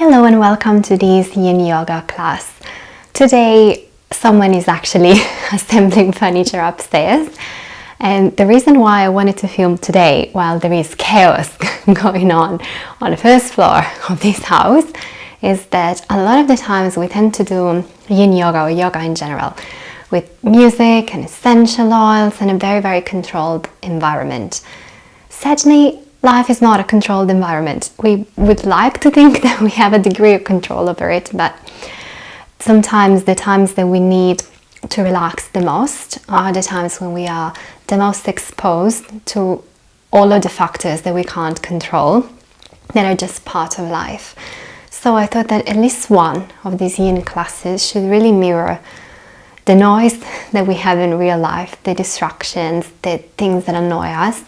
Hello and welcome to this Yin Yoga class. Today someone is actually assembling furniture upstairs, and the reason why I wanted to film today while there is chaos going on the first floor of this house is that a lot of the times we tend to do Yin Yoga or yoga in general with music and essential oils and a very controlled environment. Sadly, life is not a controlled environment. We would like to think that we have a degree of control over it, but sometimes the times that we need to relax the most are the times when we are the most exposed to all of the factors that we can't control, that are just part of life. So I thought that at least one of these Yin classes should really mirror the noise that we have in real life, the distractions, the things that annoy us,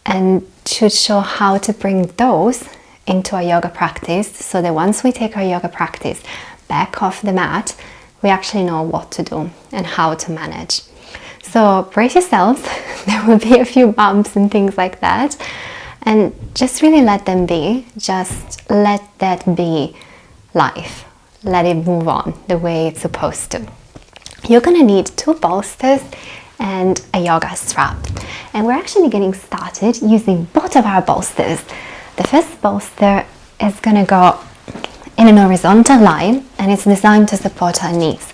and should show how to bring those into our yoga practice, so that once we take our yoga practice back off the mat, we actually know what to do and how to manage. So brace yourselves, there will be a few bumps and things like that, and just really let them be. Just let that be life. Let it move on the way it's supposed to. You're gonna need 2 bolsters and a yoga strap, and we're actually getting started using both of our bolsters. The first bolster is gonna go in an horizontal line and it's designed to support our knees.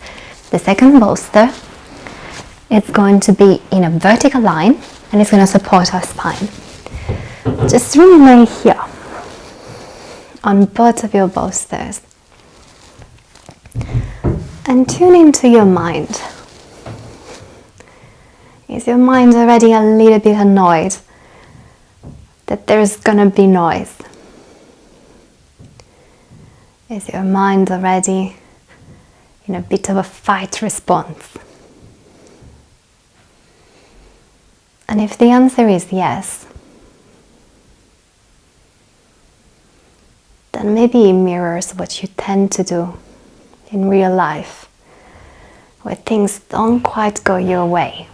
The second bolster is going to be in a vertical line and it's going to support our spine. Just really lay here on both of your bolsters and tune into your mind. Is your mind already a little bit annoyed that there's gonna be noise? Is your mind already in a bit of a fight response? And if the answer is yes, then maybe it mirrors what you tend to do in real life, where things don't quite go your way.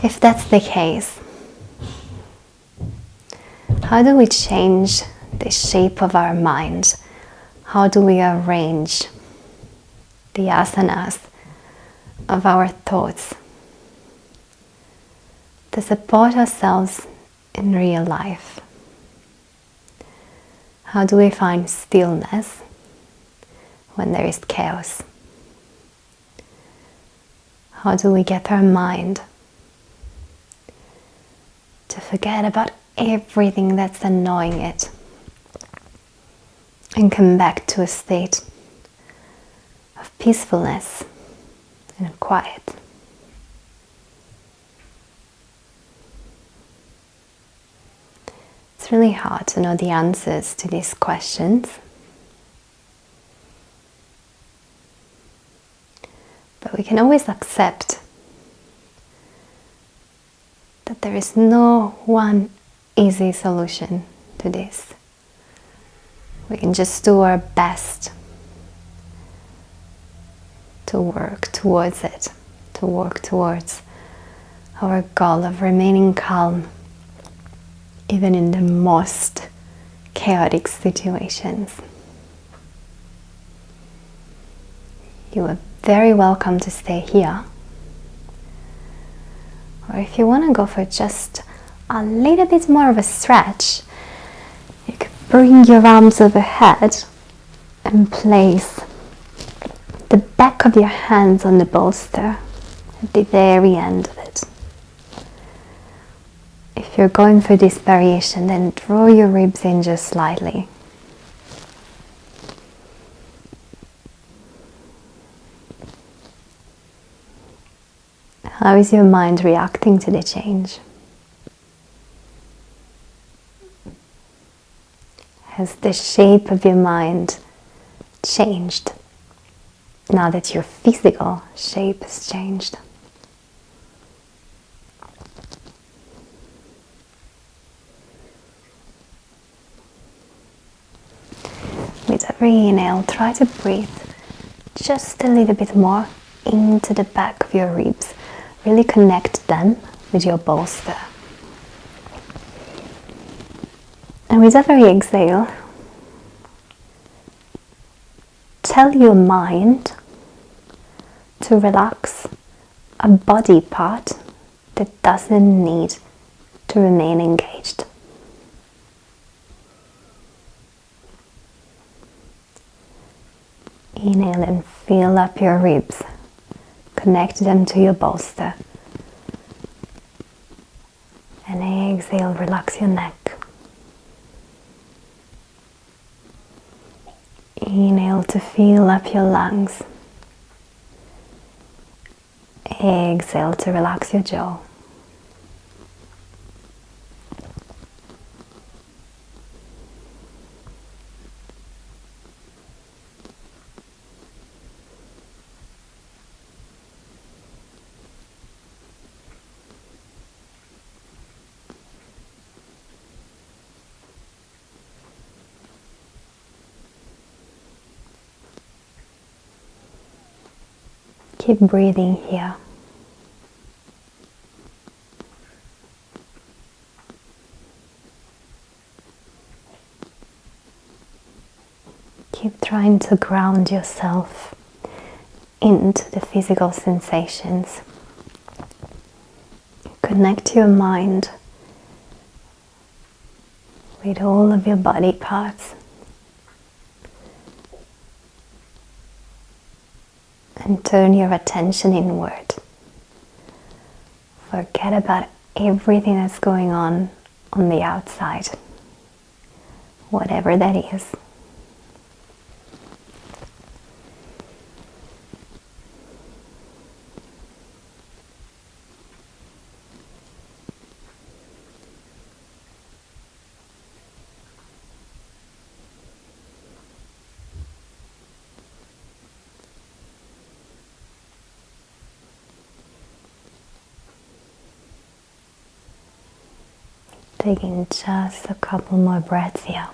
If that's the case, how do we change the shape of our mind? How do we arrange the asanas of our thoughts to support ourselves in real life? How do we find stillness when there is chaos? How do we get our mind to forget about everything that's annoying it and come back to a state of peacefulness and quiet? It's really hard to know the answers to these questions, but we can always accept that there is no one easy solution to this. We can just do our best to work towards it, to work towards our goal of remaining calm even in the most chaotic situations. You are very welcome to stay here, or if you want to go for just a little bit more of a stretch, you could bring your arms overhead and place the back of your hands on the bolster at the very end of it. If you're going for this variation, then draw your ribs in just slightly. How is your mind reacting to the change? Has the shape of your mind changed now that your physical shape has changed? With every inhale, try to breathe just a little bit more into the back of your ribs. Really connect them with your bolster. And with every exhale, tell your mind to relax a body part that doesn't need to remain engaged. Inhale and fill up your ribs. Connect them to your bolster. And exhale, relax your neck. Inhale to fill up your lungs. Exhale to relax your jaw. Keep breathing here. Keep trying to ground yourself into the physical sensations. Connect your mind with all of your body parts. And turn your attention inward. Forget about everything that's going on the outside, whatever that is. Taking just a couple more breaths here.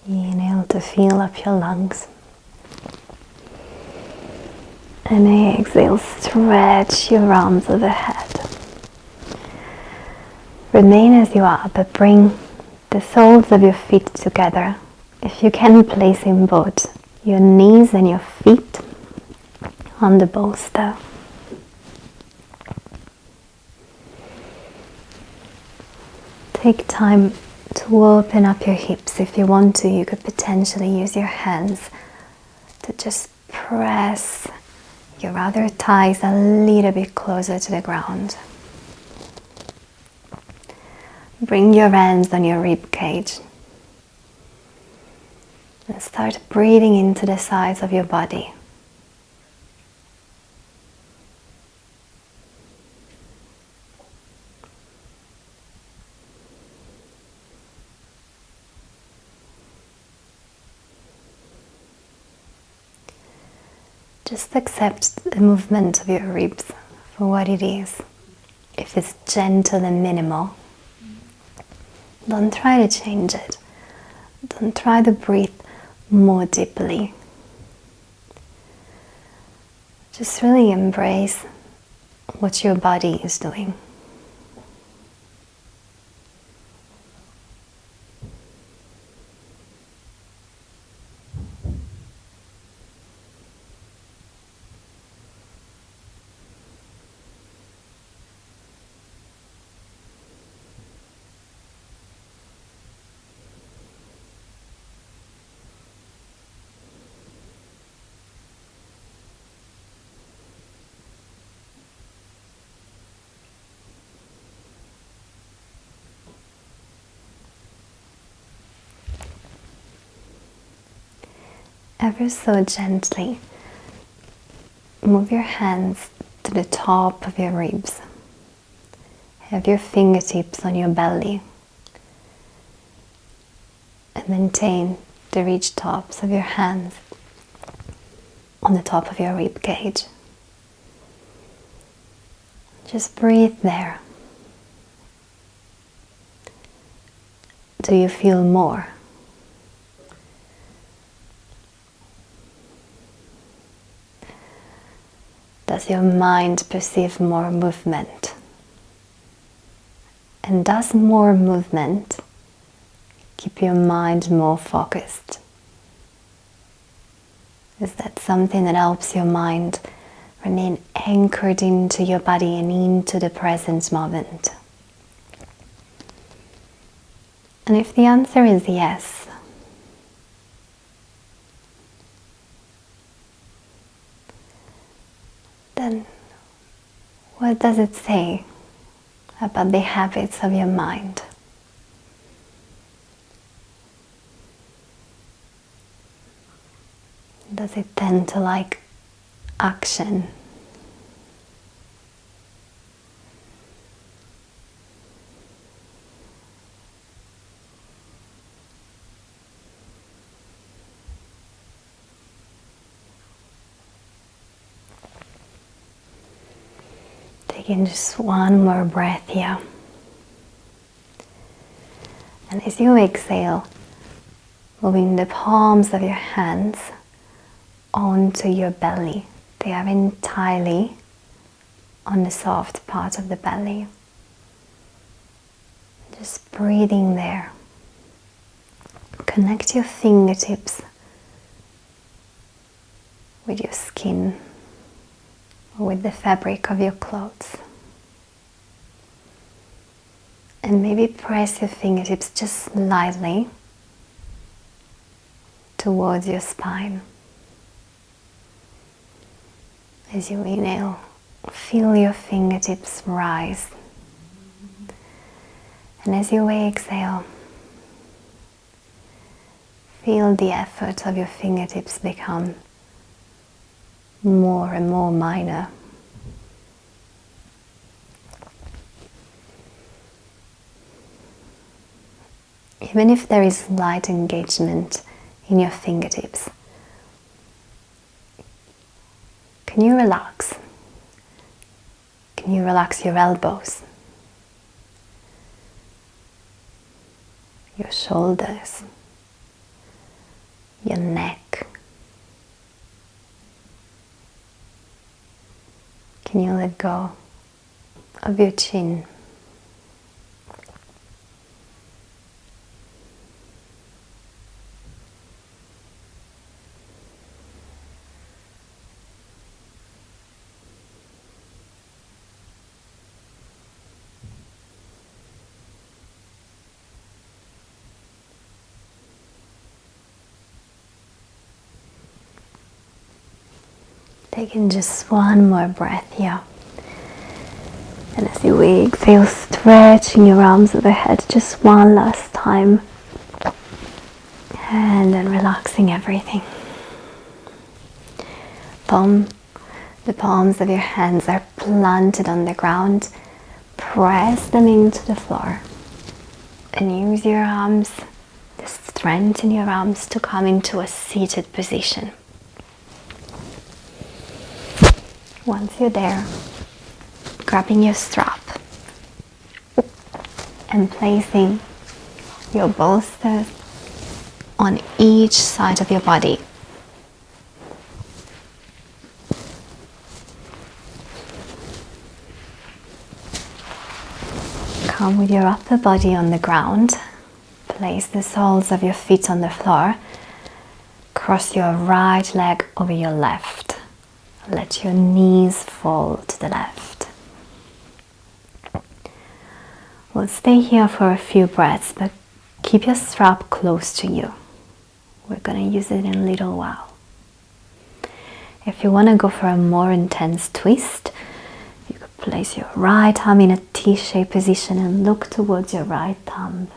Inhale to fill up your lungs. And exhale, stretch your arms overhead. Remain as you are, but bring the soles of your feet together. If you can, placing both your knees and your feet on the bolster. Take time to open up your hips. If you want to, you could potentially use your hands to just press your outer thighs a little bit closer to the ground. Bring your hands on your rib cage and start breathing into the sides of your body. Just accept the movement of your ribs for what it is. If it's gentle and minimal, don't try to change it. Don't try to breathe more deeply. Just really embrace what your body is doing. Ever so gently, move your hands to the top of your ribs. Have your fingertips on your belly. And maintain the reach tops of your hands on the top of your rib cage. Just breathe there. Do you feel more? does your mind perceive more movement? And does more movement keep your mind more focused? Is that something that helps your mind remain anchored into your body and into the present moment? And if the answer is yes, then what does it say about the habits of your mind? Does it tend to like action? Taking just one more breath here. And as you exhale, moving the palms of your hands onto your belly. They are entirely on the soft part of the belly. Just breathing there. Connect your fingertips with your skin or with the fabric of your clothes. And maybe press your fingertips just slightly towards your spine. As you inhale, feel your fingertips rise. And as you exhale, feel the effort of your fingertips become more and more minor. Even if there is light engagement in your fingertips, can you relax? Can you relax your elbows, your shoulders, your neck? Can you let go of your chin? Taking just one more breath here. And as you exhale, stretching your arms overhead just one last time. And then relaxing everything. The palms of your hands are planted on the ground. Press them into the floor. And use your arms, the strength in your arms, to come into a seated position. Once you're there, grabbing your strap and placing your bolsters on each side of your body. Come with your upper body on the ground. Place the soles of your feet on the floor. Cross your right leg over your left. Let your knees fall to the left. We'll stay here for a few breaths, but keep your strap close to you. We're going to use it in a little while. If you want to go for a more intense twist, you could place your right arm in a T-shaped position and look towards your right thumb.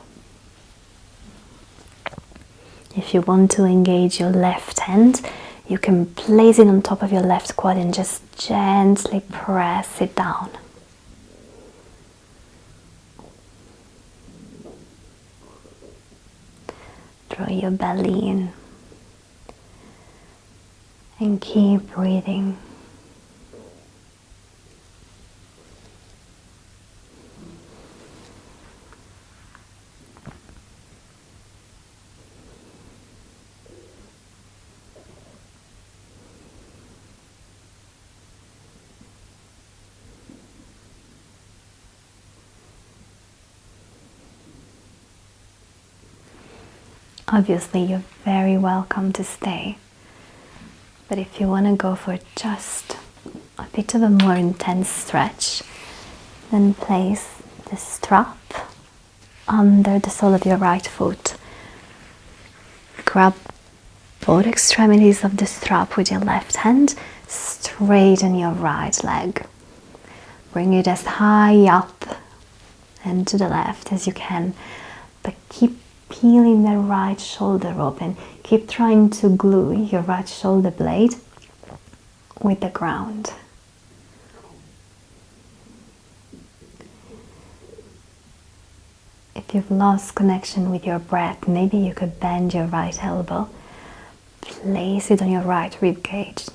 If you want to engage your left hand, you can place it on top of your left quad and just gently press it down. Draw your belly in and keep breathing. obviously you're very welcome to stay. But if you want to go for just a bit of a more intense stretch, then place the strap under the sole of your right foot. Grab both extremities of the strap with your left hand, straighten your right leg. Bring it as high up and to the left as you can, but keep peeling the right shoulder open. Keep trying to glue your right shoulder blade with the ground. If you've lost connection with your breath, maybe you could bend your right elbow, place it on your right rib cage,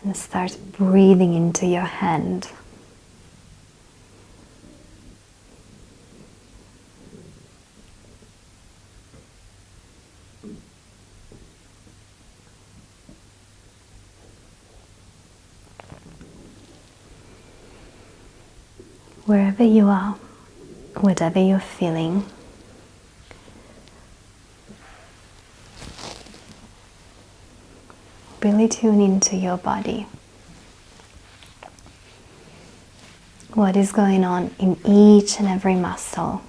and start breathing into your hand. Wherever you are, whatever you're feeling, really tune into your body. What is going on in each and every muscle?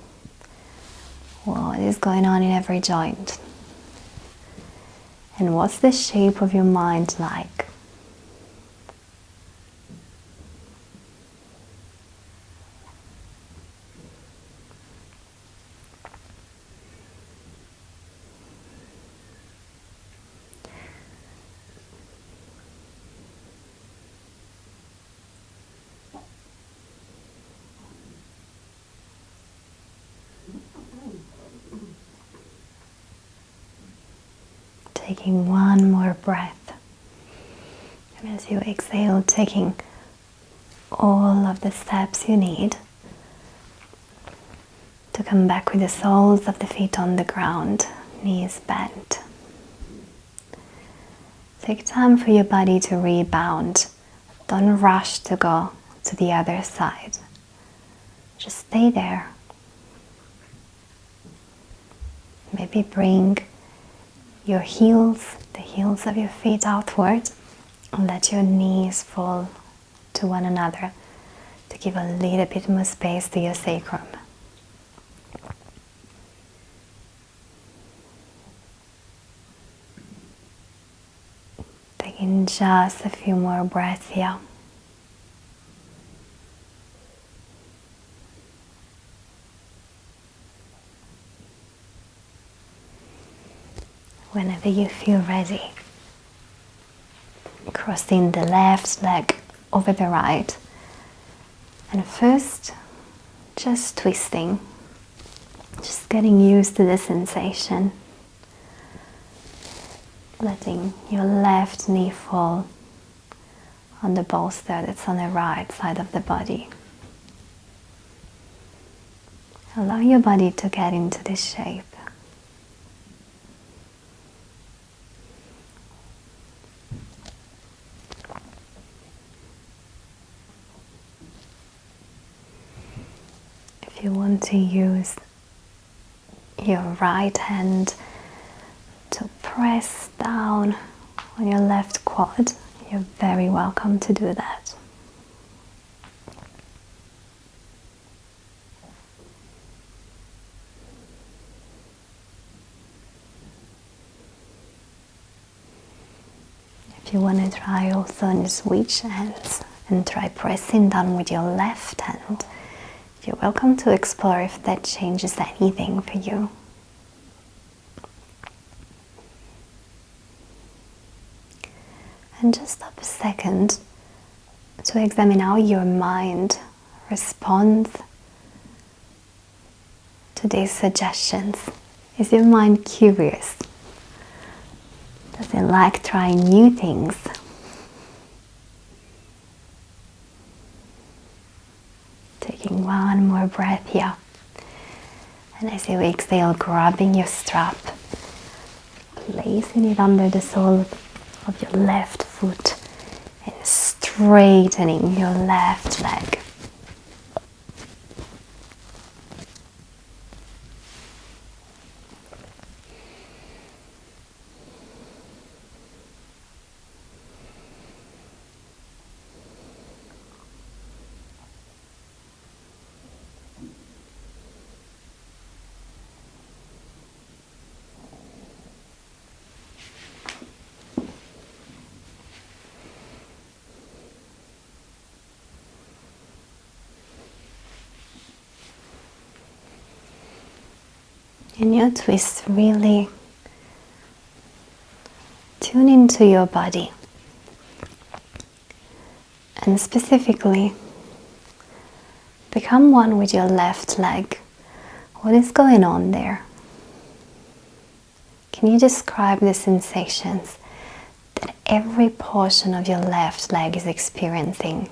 What is going on in every joint? And what's the shape of your mind like? Taking one more breath, and as you exhale, taking all of the steps you need to come back with the soles of the feet on the ground, knees bent. Take time for your body to rebound. Don't rush to go to the other side. Just stay there. Maybe bring your heels, the heels of your feet outward, and let your knees fall to one another to give a little bit more space to your sacrum. Taking just a few more breaths here. Whenever you feel ready, crossing the left leg over the right, and first just twisting, just getting used to the sensation, letting your left knee fall on the bolster that's on the right side of the body. Allow your body to get into this shape. If you want to use your right hand to press down on your left quad, you're very welcome to do that. If you want to try also and switch hands and try pressing down with your left hand, you're welcome to explore if that changes anything for you. And just stop a second to examine how your mind responds to these suggestions. Is your mind curious? Does it like trying new things? Taking one more breath here. And as you exhale, grabbing your strap, placing it under the sole of your left foot and straightening your left leg. In your twist, really tune into your body. And specifically, become one with your left leg. What is going on there? Can you describe the sensations that every portion of your left leg is experiencing?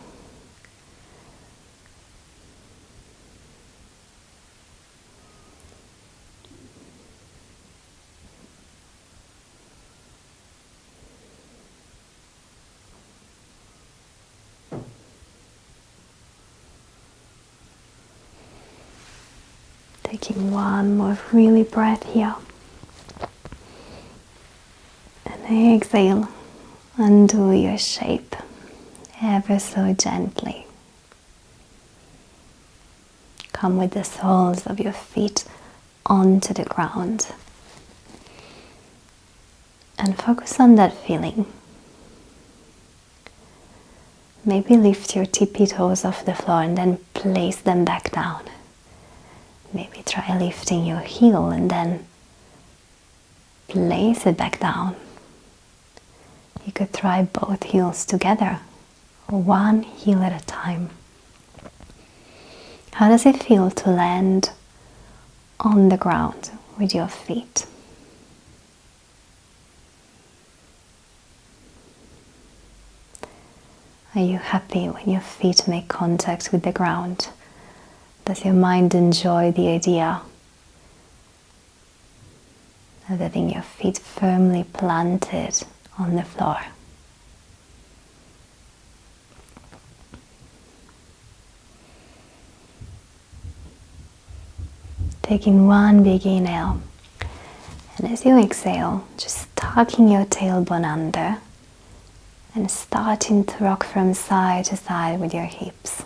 Taking one more really breath here. And exhale, undo your shape ever so gently. Come with the soles of your feet onto the ground. And focus on that feeling. Maybe lift your tippy toes off the floor and then place them back down. Maybe try lifting your heel and then place it back down. You could try both heels together, or one heel at a time. How does it feel to land on the ground with your feet? Are you happy when your feet make contact with the ground? Does your mind enjoy the idea of having your feet firmly planted on the floor? Taking one big inhale, and as you exhale, just tucking your tailbone under and starting to rock from side to side with your hips.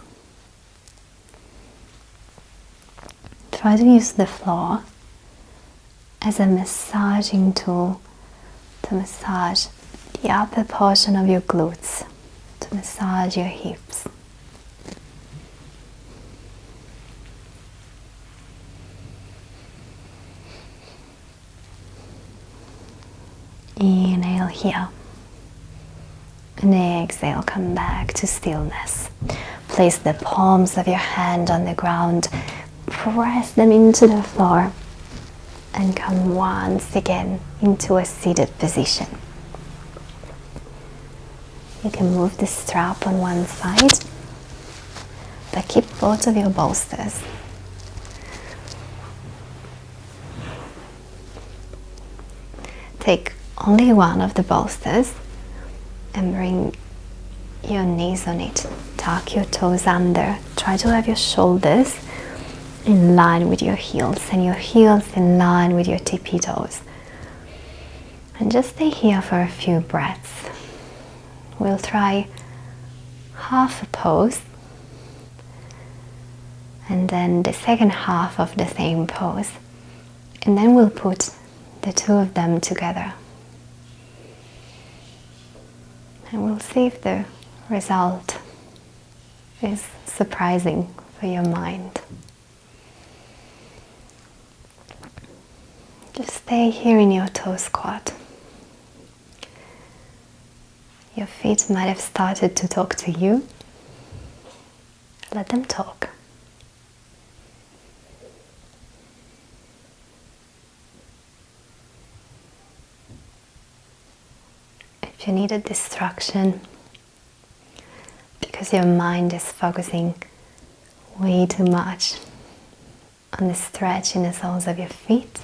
Try to use the floor as a massaging tool to massage the upper portion of your glutes, to massage your hips. Inhale here. And exhale, come back to stillness. Place the palms of your hand on the ground. Press them into the floor. And come once again into a seated position. You can move the strap on one side, but keep both of your bolsters. Take only one of the bolsters and bring your knees on it. Tuck your toes under. Try to have your shoulders in line with your heels and your heels in line with your tippy toes. And just stay here for a few breaths. We'll try half a pose and then the second half of the same pose, and then we'll put the two of them together. And we'll see if the result is surprising for your mind. Just stay here in your toe squat. Your feet might have started to talk to you. Let them talk. If you need a distraction because your mind is focusing way too much on the stretch in the soles of your feet,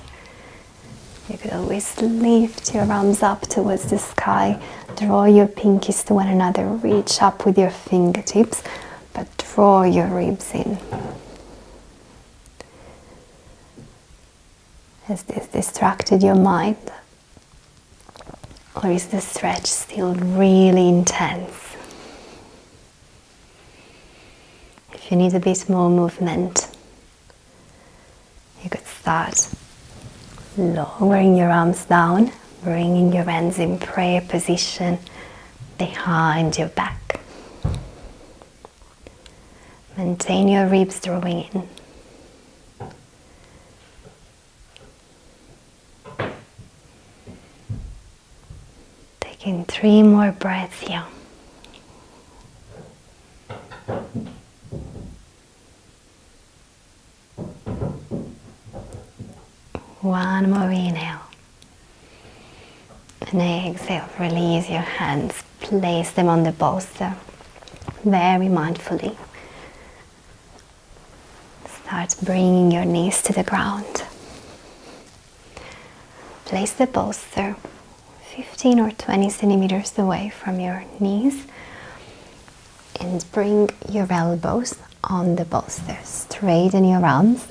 you could always lift your arms up towards the sky, draw your pinkies to one another, reach up with your fingertips, but draw your ribs in. Has this distracted your mind? Or is the stretch still really intense? If you need a bit more movement, you could start lowering your arms down, bringing your hands in prayer position behind your back. Maintain your ribs drawing in. Taking 3 more breaths here. One more inhale. And exhale, release your hands, place them on the bolster, very mindfully. Start bringing your knees to the ground. Place the bolster 15 or 20 centimeters away from your knees and bring your elbows on the bolster. Straighten your arms.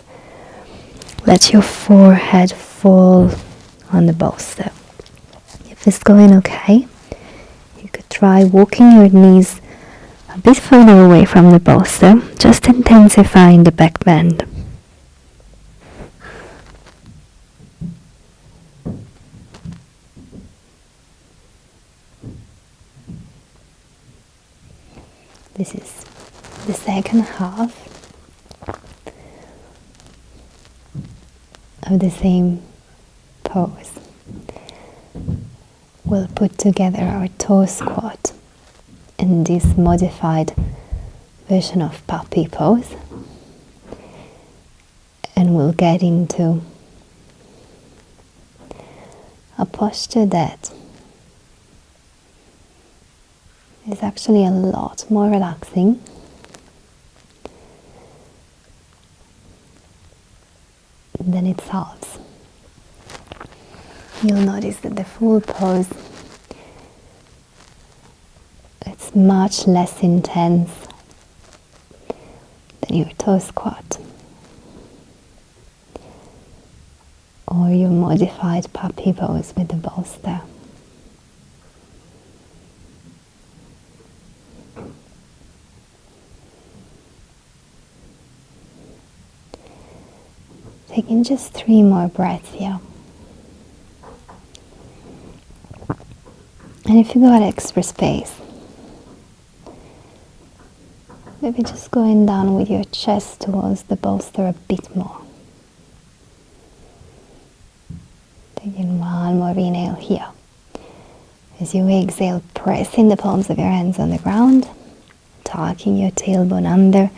Let your forehead fall on the bolster. If it's going okay, you could try walking your knees a bit further away from the bolster, just intensifying the back bend. This is the second half of the same pose. We'll put together our toe squat in this modified version of puppy pose, and we'll get into a posture that is actually a lot more relaxing than it sounds. You'll notice that the full pose, it's much less intense than your toe squat or your modified puppy pose with the bolster. Taking just 3 more breaths here. And if you got extra space, maybe just going down with your chest towards the bolster a bit more. Taking 1 more inhale here. As you exhale, pressing the palms of your hands on the ground, tucking your tailbone under,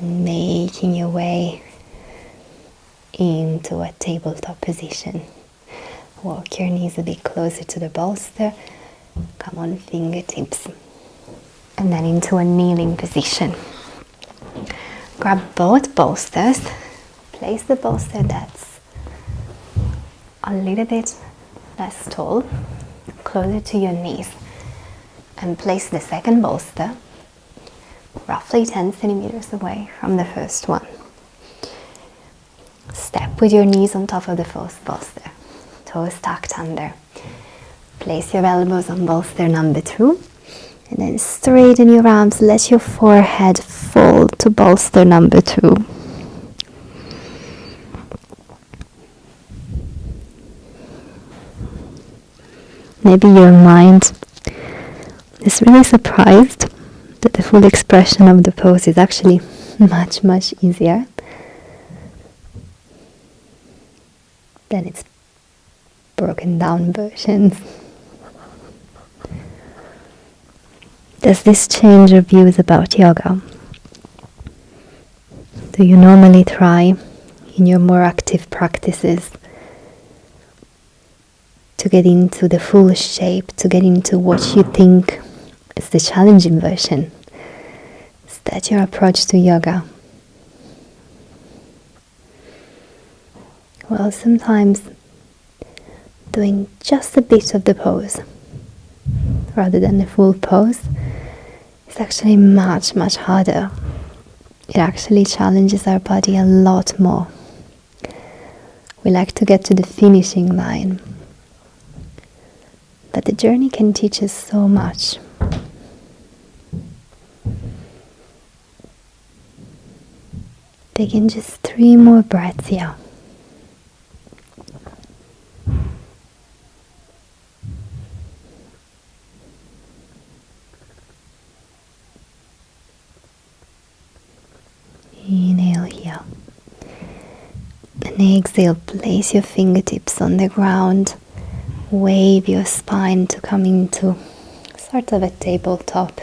and making your way into a tabletop position. Walk your knees a bit closer to the bolster. Come on, fingertips. And then into a kneeling position. Grab both bolsters. Place the bolster that's a little bit less tall, closer to your knees. And place the second bolster roughly 10 centimeters away from the first one. Step with your knees on top of the first bolster. Toes tucked under. Place your elbows on bolster number 2. And then straighten your arms. Let your forehead fall to bolster number 2. Maybe your mind is really surprised that the full expression of the pose is actually much, much easier than its broken down versions. Does this change your views about yoga? Do you normally try in your more active practices to get into the full shape, to get into what you think is the challenging version? Is that your approach to yoga? Well, sometimes doing just a bit of the pose rather than the full pose is actually much, much harder. It actually challenges our body a lot more. We like to get to the finishing line, but the journey can teach us so much. Taking just 3 more breaths here. Inhale here. And exhale, place your fingertips on the ground. wave your spine to come into sort of a tabletop,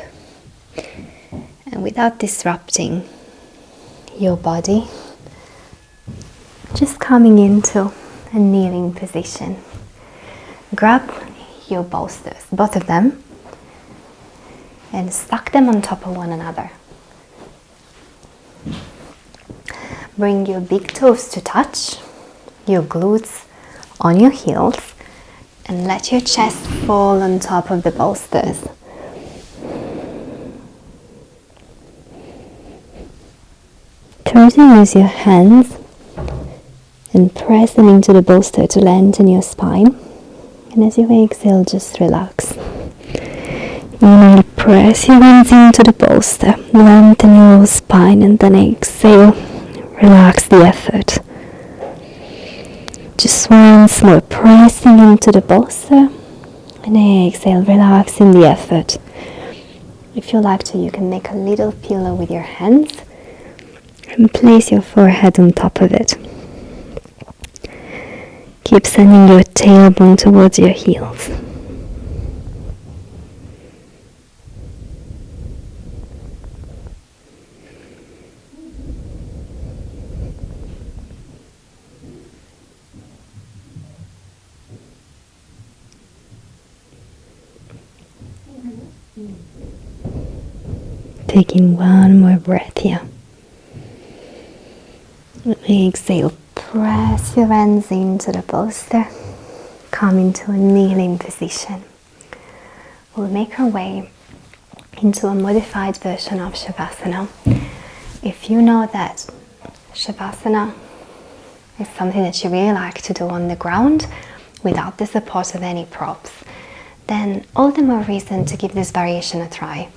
and without disrupting your body, just coming into a kneeling position. Grab your bolsters, both of them, and stack them on top of one another. Bring your big toes to touch, your glutes on your heels, and let your chest fall on top of the bolsters. Try to use your hands and press them into the bolster to lengthen your spine. And as you exhale, just relax. Inhale, press your hands into the bolster, lengthen your spine, and then exhale, relax the effort. Just once more, pressing into the bolster, and exhale, relaxing the effort. If you like to, you can make a little pillow with your hands and place your forehead on top of it. Keep sending your tailbone towards your heels. Taking one more breath here. Exhale, press your hands into the bolster. Come into a kneeling position. We'll make our way into a modified version of Shavasana. If you know that Shavasana is something that you really like to do on the ground without the support of any props, then all the more reason to give this variation a try.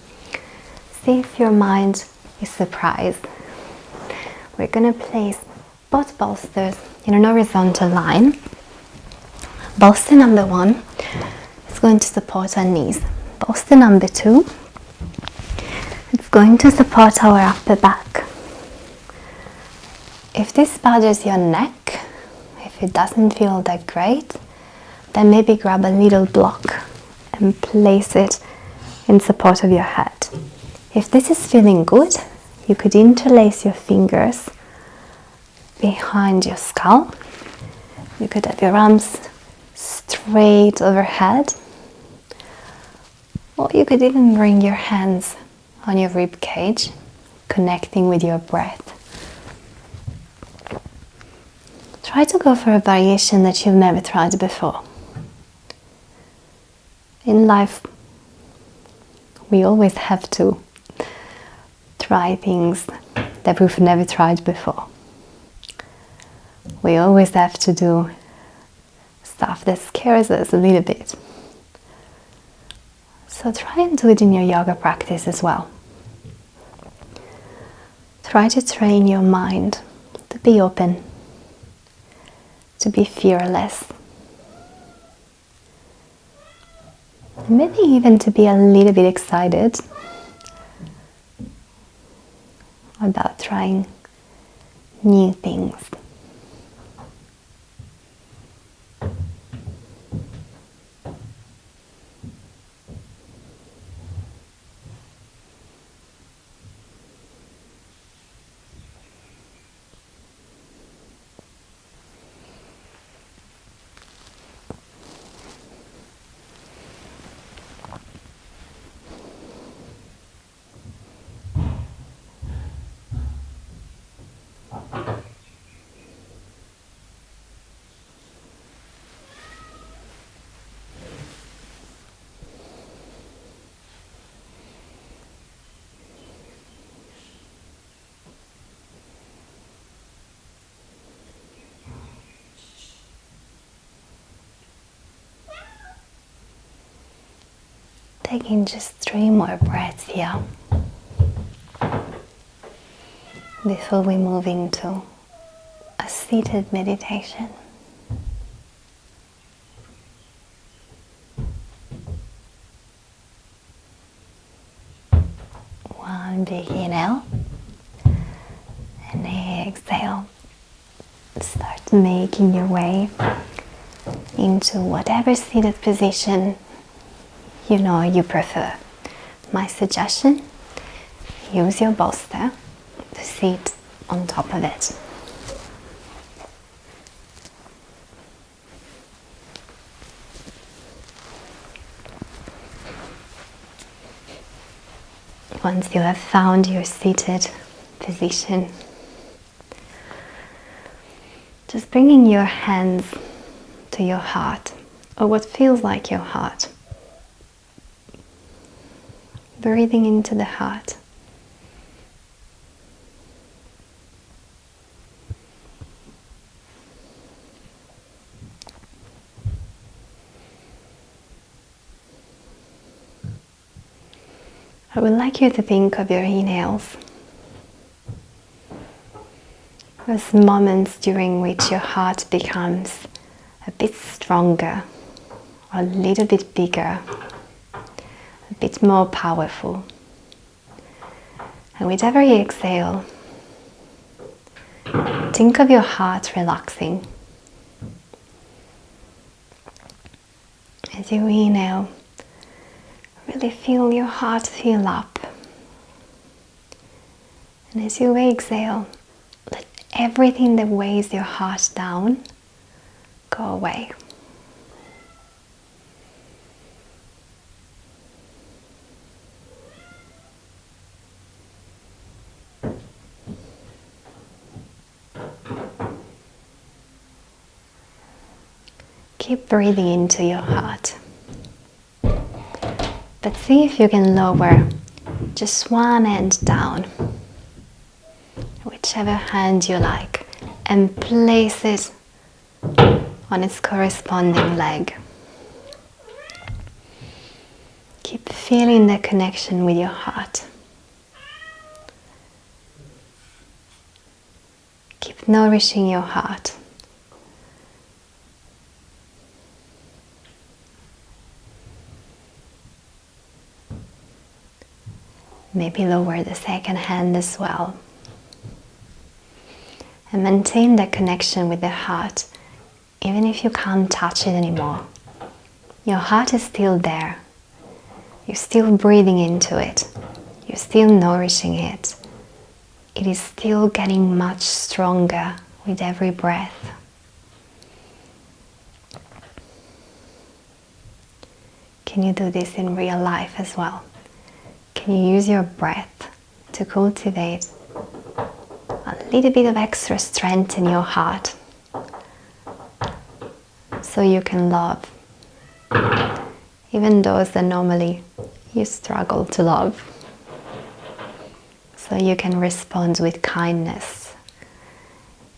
See if your mind is surprised. We're going to place both bolsters in an horizontal line. Bolster number 1 is going to support our knees. Bolster number 2, it's going to support our upper back. If this bothers your neck, if it doesn't feel that great, then maybe grab a little block and place it in support of your head. If this is feeling good, you could interlace your fingers behind your skull. You could have your arms straight overhead, or you could even bring your hands on your rib cage, connecting with your breath. Try to go for a variation that you've never tried before. In life, we always have to try things that we've never tried before. We always have to do stuff that scares us a little bit. So try and do it in your yoga practice as well. Try to train your mind to be open, to be fearless, and maybe even to be a little bit excited about trying new things. Taking just 3 more breaths here before we move into a seated meditation. One big inhale and exhale. Start making your way into whatever seated position you know you prefer. My suggestion, use your bolster to sit on top of it. Once you have found your seated position, just bringing your hands to your heart, or what feels like your heart. Breathing into the heart. I would like you to think of your inhales as moments during which your heart becomes a bit stronger, a little bit bigger, a bit more powerful. And with every exhale, think of your heart relaxing. As you inhale, really feel your heart fill up. And as you exhale, let everything that weighs your heart down go away. Keep breathing into your heart. But see if you can lower just one hand down, whichever hand you like, and place it on its corresponding leg. Keep feeling the connection with your heart. Keep nourishing your heart. Maybe lower the second hand as well. And maintain that connection with the heart, even if you can't touch it anymore. Your heart is still there. You're still breathing into it. You're still nourishing it. It is still getting much stronger with every breath. Can you do this in real life as well? Can you use your breath to cultivate a little bit of extra strength in your heart so you can love even those that normally you struggle to love, so you can respond with kindness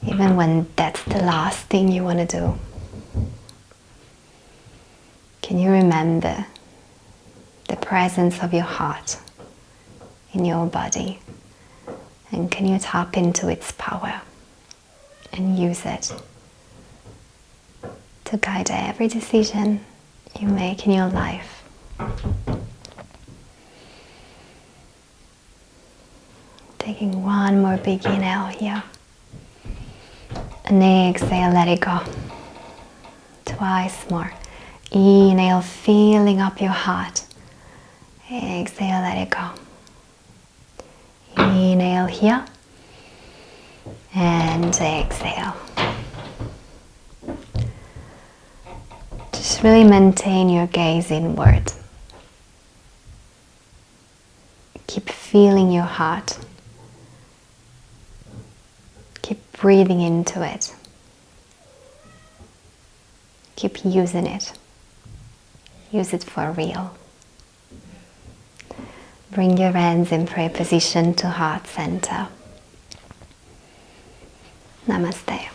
even when that's the last thing you want to do? Can you remember the presence of your heart in your body? And can you tap into its power and use it to guide every decision you make in your life? Taking one more big inhale here. And exhale, let it go. Twice more. Inhale, filling up your heart. Exhale, let it go. Inhale here. And exhale. Just really maintain your gaze inward. Keep feeling your heart. Keep breathing into it. Keep using it. Use it for real. Bring your hands in prayer position to heart center. Namaste.